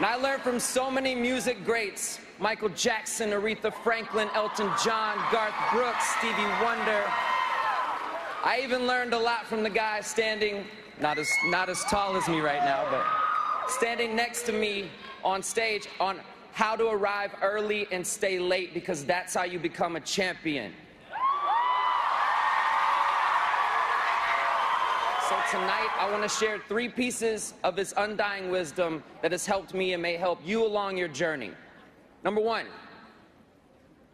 And I learned from so many music greats: Michael Jackson, Aretha Franklin, Elton John, Garth Brooks, Stevie Wonder. I even learned a lot from the guy standing, not as tall as me right now, but standing next to me on stage, on how to arrive early and stay late, because that's how you become a champion. So tonight, I want to share 3 pieces of his undying wisdom that has helped me and may help you along your journey. Number 1,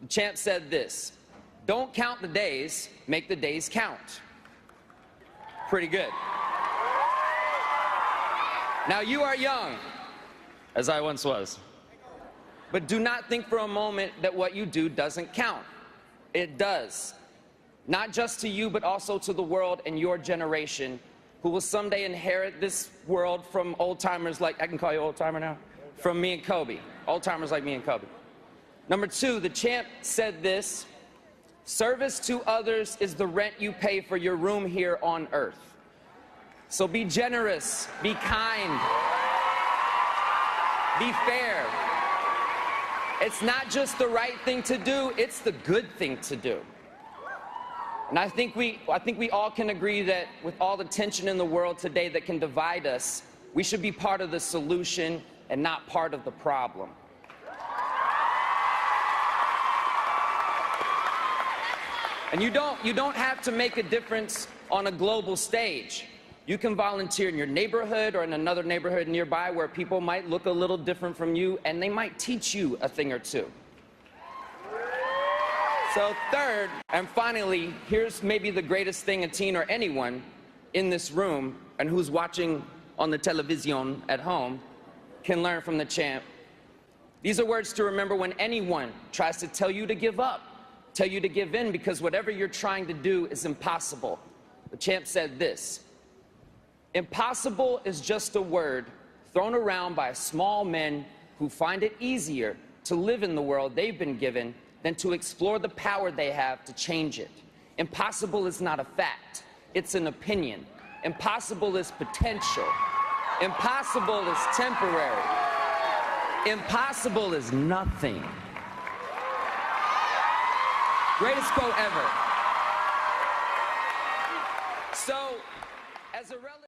the champ said this: don't count the days, make the days count. Pretty good. Now, you are young, as I once was. But do not think for a moment that what you do doesn't count. It does. Not just to you, but also to the world and your generation, who will someday inherit this world from old-timers like, I can call you old-timer now? From me and Kobe. Old-timers like me and Kobe. Number 2, the champ said this: service to others is the rent you pay for your room here on earth. So be generous, be kind, be fair. It's not just the right thing to do, it's the good thing to do. And I think we all can agree that with all the tension in the world today that can divide us, we should be part of the solution and not part of the problem. And you don't have to make a difference on a global stage. You can volunteer in your neighborhood or in another neighborhood nearby where people might look a little different from you, and they might teach you a thing or two. So third, and finally, here's maybe the greatest thing a teen or anyone in this room and who's watching on the television at home can learn from the champ. These are words to remember when anyone tries to tell you to give up, tell you to give in, because whatever you're trying to do is impossible. The champ said this: impossible is just a word thrown around by small men who find it easier to live in the world they've been given than to explore the power they have to change it. Impossible is not a fact, it's an opinion. Impossible is potential. Impossible is temporary. Impossible is nothing. Greatest quote ever. So, as a relative